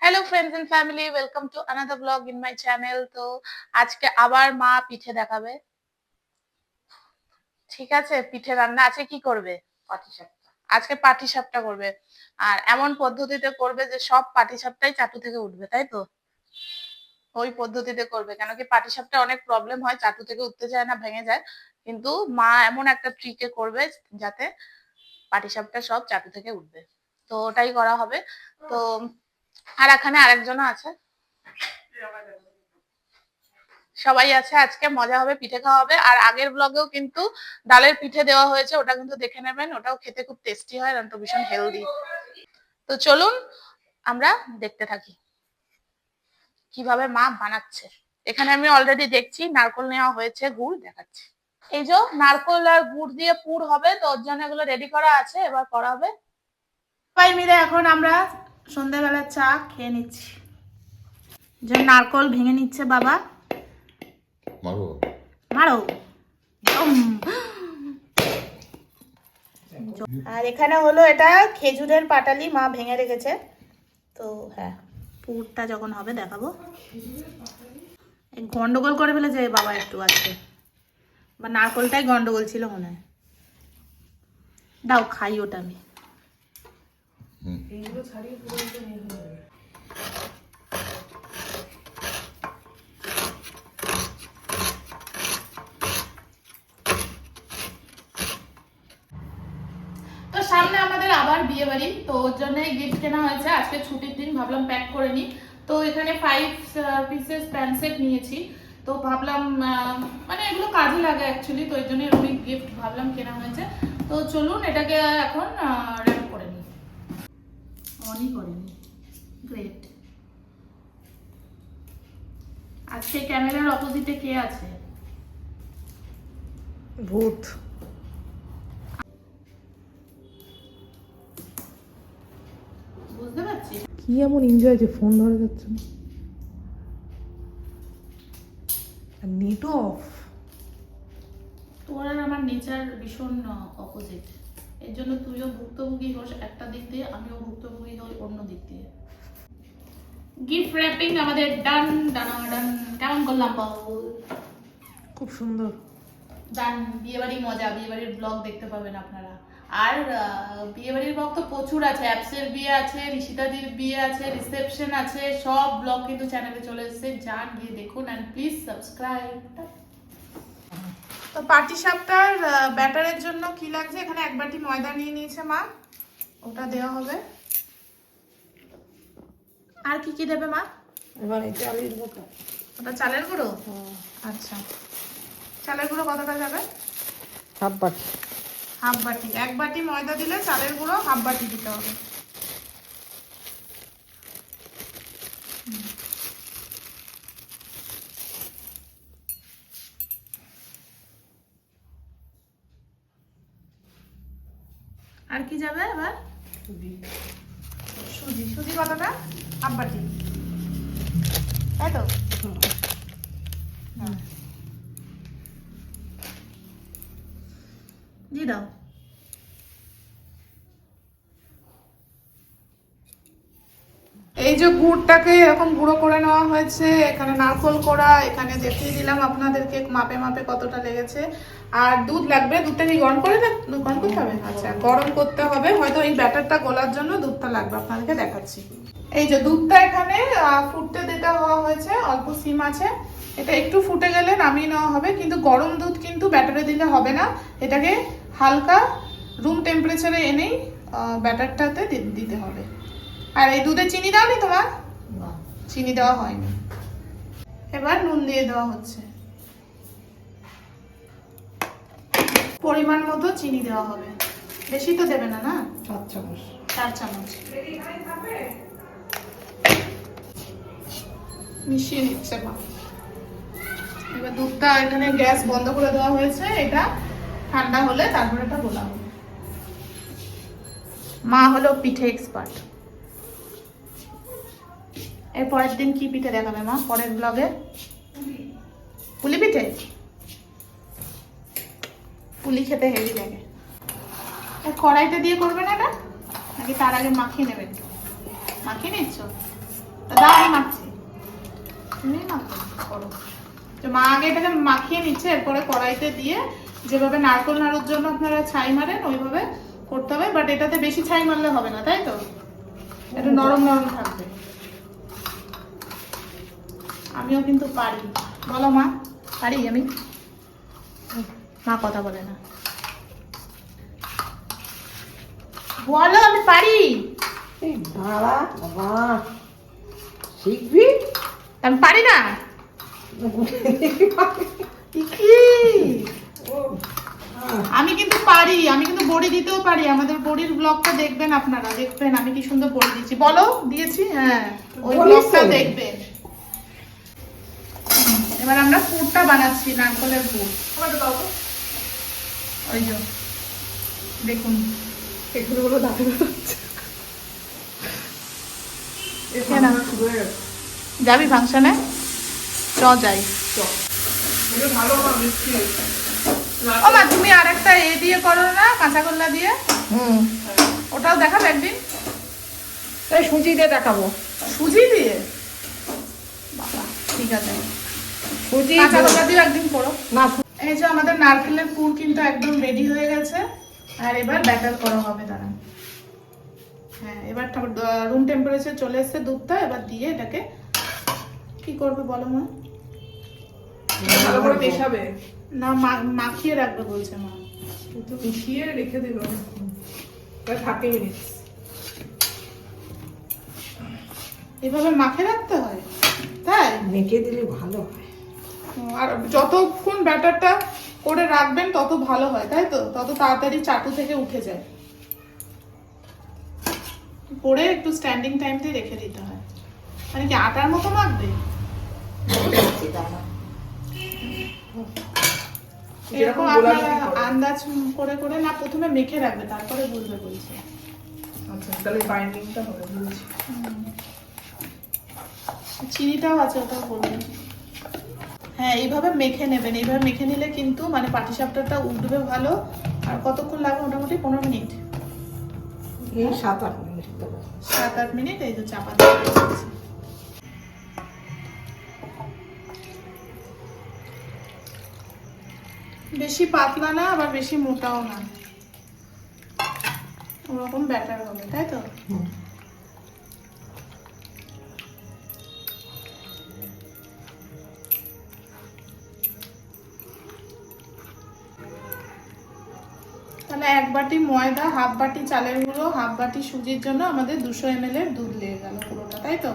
Hello friends and family, welcome to another blog in my channel. তো আজকে আবার মা পিঠে দেখাবে। ঠিক আছে, পিঠে রান্না আজকে কি করবে? পাটিসাপটা। আজকে পাটিসাপটা করবে, আর এমন পদ্ধতিতে করবে যে সব পাটিসাপটাই চাটু থেকে উঠবে, তাই তো? ওই পদ্ধতিতে করবে, কেন কি পাটিসাপটা অনেক প্রবলেম হয়, চাটু থেকে উঠতে চায় না, ভেঙে যায়। কিন্তু মা এমন একটা ট্রিকে করবে যাতে পাটিসাপটা সব চাটু থেকে উঠবে। তো ওটাই করা হবে। তো আর এখানে আরেকজনও আছে, সবাই আছে। আজকে মজা হবে, পিঠে খাওয়া হবে। আর আগের ব্লগেও কিন্তু ডালের পিঠে দেওয়া হয়েছে, ওটা কিন্তু দেখে নেবেন। ওটাও খেতে খুব টেস্টি হয়, আর ভীষণ হেলদি। তো চলুন আমরা দেখতে থাকি কিভাবে মা বানাচ্ছে। এখানে আমি অলরেডি দেখছি নারকল নেওয়া হয়েছে, গুড় দেখাচ্ছি। এই যে নারকল আর গুড় দিয়ে পুর হবে, তো ওর জন্য এগুলো রেডি করা আছে, এবার করা হবে। সবাই মিলে এখন আমরা সন্ধ্যাবেলা চা খেয়ে নিচ্ছি। যে নারকল ভেঙে নিচ্ছে বাবা। মারো মারো। আর এখানে হলো এটা খেজুরের পাটালি মা ভেঙে রেখেছে। তো হ্যাঁ, পুরটা যখন হবে দেখাবো। গন্ডগোল করে ফেলেছে বাবা একটু আজকে, বা নারকলটাই গন্ডগোল ছিল মনে হয়। দাও খাই ওটা আমি। তো সামনে আমাদের আবার বিয়ে বাড়ি, তো ওর জন্য গিফট কেনা হয়েছে। আজকে ছুটির দিন, ভাবলাম প্যাক করে নিই। তো এখানে 5 পিসেস প্যান্ট সেট নিয়েছি। তো ভাবলাম মানে এগুলো কাজে লাগে অ্যাকচুয়ালি, তো এই জন্য এরকম গিফট ভাবলাম কেনা হয়েছে। তো চলুন এটাকে এখন র্যাপ করে নিই। অনই করিনি, গ্রেট। আজকে ক্যামেরার অপোজিটে কে আছে? ভূত। বুঝতে পারছি কি এমন এনজয় যে ফোন ধরা যাচ্ছে না, নেটও অফ। তোর আর আমার নেচার ভীষণ অপোজিট। এর জন্য তুইও ভুক্তভোগী হোস একটা দিক দিয়ে, আমিও ভুক্তভোগী হই অন্য দিক দিয়ে। গিফট র্যাপিং আমাদের ডান ডান ডান। কেমন করলাম বাবু? খুব সুন্দর। ডান। বিয়েবাড়ি মজা, বিয়েবাড়ির ব্লগ দেখতে পাবেন আপনারা। আর বিয়েবাড়ির ব্লগ তো প্রচুর আছে। অ্যাপসের বিয়ে আছে, ঋষিতাদির বিয়ে আছে, রিসেপশন আছে, সব ব্লগ কিন্তু চ্যানেলে চলে এসেছে। যান গিয়ে দেখুন, অ্যান্ড প্লিজ সাবস্ক্রাইব। তো পাটিসাপটার ব্যাটারের জন্য কি লাগছে, এখানে 1 বাটি ময়দা নিয়ে নিয়েছে মা, ওটা দেওয়া হবে। আর কি কি দেবে মা? এবার এই চালের গুঁড়ো। ওটা চালের গুঁড়ো? আচ্ছা, চালের গুঁড়ো কতটা যাবে? হাফ বাটি। হাফ বাটি। 1 বাটি ময়দা দিলে চালের গুঁড়ো হাফ বাটি দিতে হবে। আর কি যাবে এবার? সুজি। সুজি কতটা? হাফ বাটি, তাই তো? দিয়ে দাও। এই যে গুড়টাকে এরকম গুঁড়ো করে নেওয়া হয়েছে, এখানে নারকল কোড়া, এখানে দেখিয়ে দিলাম আপনাদেরকে মাপে মাপে কতটা লেগেছে। আর দুধ লাগবে। দুধটা কি গরম করে গরম করতে হবে? আচ্ছা, গরম করতে হবে, হয়তো এই ব্যাটারটা গলার জন্য দুধটা লাগবে, আপনাদেরকে দেখাচ্ছি। এই যে দুধটা এখানে ফুটতে দিতে হওয়া হয়েছে, অল্প সিম আছে। এটা একটু ফুটে গেলে নামিয়ে নেওয়া হবে, কিন্তু গরম দুধ কিন্তু ব্যাটারে দিলে হবে না। এটাকে হালকা রুম টেম্পারেচারে এনেই ব্যাটারটাতে দিতে হবে। আর এই দুধে চিনি দাওনি তোমার? চিনি দেওয়া হয়নি। এবার নুন দিয়ে দেওয়া হচ্ছে, পরিমাণ মতো চিনি দেওয়া হবে। বেশি তো দেবে না, না? 4 চামচ। 4 চামচ মিশিয়ে নিচ্ছে মা। এবার দুধটা এখানে গ্যাস বন্ধ করে দেওয়া হয়েছে, এটা ঠান্ডা হলে তারপরে এটা গোলা হবে। মা হলো পিঠে এক্সপার্ট। এর পরের দিন কি পিঠে দেখাবে মা পরের ব্লগে? পুলি পিঠে। পুলি খেতে হেভি লাগে। কড়াইটা দিয়ে করবে না এটা, নাকি তার আগে মাখিয়ে নেবেন? মাখিয়ে নিচ্ছ? দাও আমি মাখছি, তুমি মাখো করো। তো মা আগে এটাকে মাখিয়ে নিচ্ছে, এরপরে কড়াইতে দিয়ে যেভাবে নারকেল নাড়ুর জন্য আপনারা ছাই মারেন ওইভাবে করতে হবে। বাট এটাতে বেশি ছাই মারলে হবে না, তাই তো? একটু নরম নরম থাকবে। আমিও কিন্তু পারি, বলো মা। পারি আমি, মা কথা বলে না। বলো আমি পারি। এই দাঁড়া বাবা, শিখবি? আমি পারি না কি? আমি কিন্তু পারি, আমি কিন্তু বড়ি দিতেও পারি। আমাদের বড়ির ব্লগটা দেখবেন আপনারা, দেখবেন আমি কি সুন্দর বড়ি দিচ্ছি। বলো দিয়েছি, হ্যাঁ ওই ব্লগটা দেখবেন। এবার আমরা পুরটা বানাচ্ছি, নারকেলের পুর। ওই যে দেখুন এগুলো হলো দাঁড়িয়ে যাচ্ছে। যাবি ফাংশনে? চ যাই। ও মা, তুমি আর একটা এ দিয়ে করো না, কাঁচা গোল্লা দিয়ে? ওটাও দেখাবে একদিন। এই সুজি দিয়ে দেখাবো। সুজি দিয়ে? বাবা ঠিক আছে, সুজি কাঁচা গোল্লা দিয়ে একদিন করো না। এই যে আমাদের নারকেলের পুর কিন্তু একদম রেডি হয়ে গেছে। আর এবার ব্যাটার করা হবে। দাঁড়ান, হ্যাঁ এবার রুম টেম্পারেচার চলে এসেছে দুধটা। এবার দিয়ে এটাকে কি করবে বলো মা? ভালো করে মেশাবে না, মাখিয়ে রাখবে বলছে মা। কিন্তু মিশিয়ে রেখে দেবে 30 মিনিট। এভাবে মাখিয়ে রাখতে হয়, তাই? মেখে দিলে ভালো হয়। আর যতক্ষণ ব্যাটারটা করে রাখবেন তত ভালো হয়, তাই তো? তত তাড়াতাড়ি চাটু থেকে উঠে যায়। করে একটু স্ট্যান্ডিং টাইম দিয়ে রেখে দিতে হয়। মানে কি আটার মতো মাখবে? এরকম আপনারা আন্দাজ করে করে না, প্রথমে মেখে রাখবে তারপরে বুঝবে বলছে। আচ্ছা তাহলে বাইন্ডিংটা হবে, বুঝেছি। চিনিটাও আছে, ওটাও বলবেন। হ্যাঁ এইভাবে মেখে নেবেন। এইভাবে মেখে নিলে কিন্তু মানে পাটিসাপটাটা উঠবে ভালো। আর কতক্ষণ লাগবে? মোটামুটি 15 মিনিট, এই 7-8 মিনিট। 7-8 মিনিট। এই তো চাপা দিয়ে রেখেছি। বেশি পাতলা না আবার বেশি মোটাও না, ওরকম ব্যাটার হবে, তাই তো? তাহলে 1 বাটি ময়দা, হাফ বাটি চালের গুঁড়ো, হাফ বাটি সুজির জন্য আমাদের 200 ml এর দুধ লেগে গেল পুরোটা, তাই তো?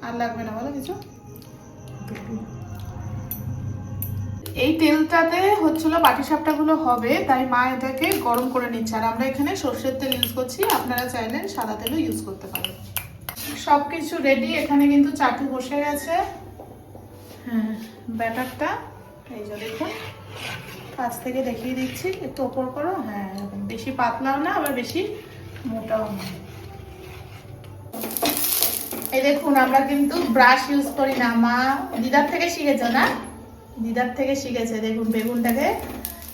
আর লাগবে না বলো কিছু? এই তেলটাতে হচ্ছিল পাটিসাপটা গুলো হবে, তাই মা এটাকে গরম করে নিচ্ছে। আর আমরা এখানে সর্ষের তেল ইউজ করছি, আপনারা চাইলে সাদা তেলও ইউজ করতে পারেন। সবকিছু রেডি। এখানে কিন্তু চাটু বসে গেছে। হ্যাঁ ব্যাটারটা এই যে দেখুন, কাছ থেকে দেখিয়ে দিচ্ছি, একটু ওপর করো। হ্যাঁ এরকম, বেশি পাতলাও না আবার বেশি মোটাও না। এই দেখুন, আমরা কিন্তু ব্রাশ ইউজ করি না। মা দিদার থেকে শিখেছো না? দিদার থেকে শিখেছে। দেখুন বেগুনটাকে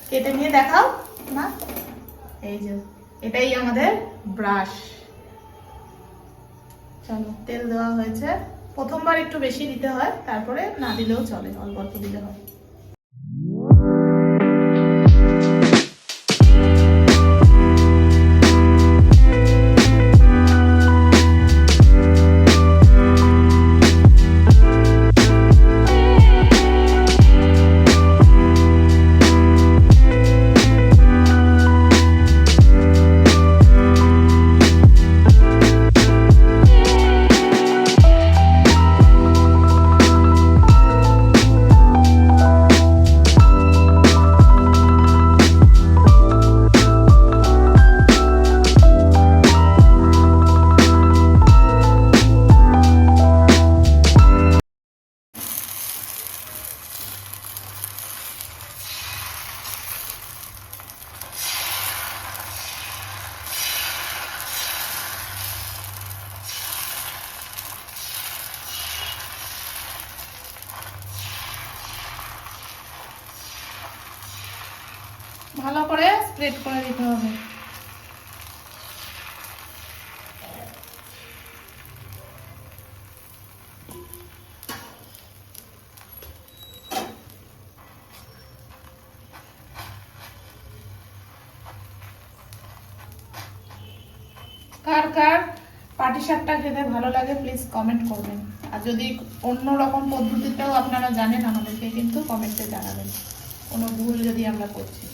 কেটে নিয়ে দেখাও না। এই যে এটাই আমাদের ব্রাশ। চলো, তেল দেওয়া হয়েছে। প্রথমবার একটু বেশি দিতে হয়, তারপরে না দিলেও চলে, অল্প অল্প দিলে হয়। ভালো করে স্প্রেড করে দিতে হবে। কার কার পাটিসাপটা খেতে ভালো লাগে প্লিজ কমেন্ট করবেন, আর যদি অন্য রকম পদ্ধতিতেও আপনারা জানেন আমাদেরকে কিন্তু কমেন্টে জানাবেন, কোনো ভুল যদি আমরা করছি।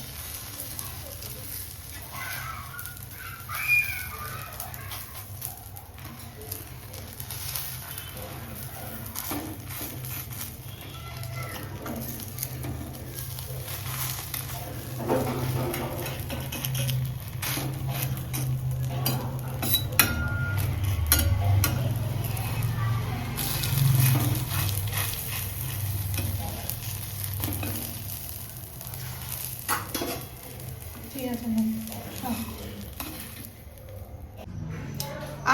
ঠিক আছে নে, সব।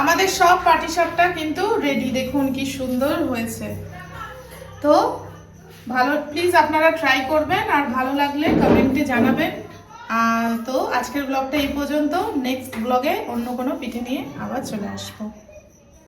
আমাদের সব পাটিসাপটা কিন্তু রেডি, দেখুন কি সুন্দর হয়েছে। তো ভালো, প্লিজ আপনারা ট্রাই করবেন, আর ভালো লাগলে কমেন্টে জানাবেন। তো আজকের ব্লগটা এই পর্যন্ত, নেক্সট ব্লগে অন্য কোনো পিঠে নিয়ে আবার চলে আসবো।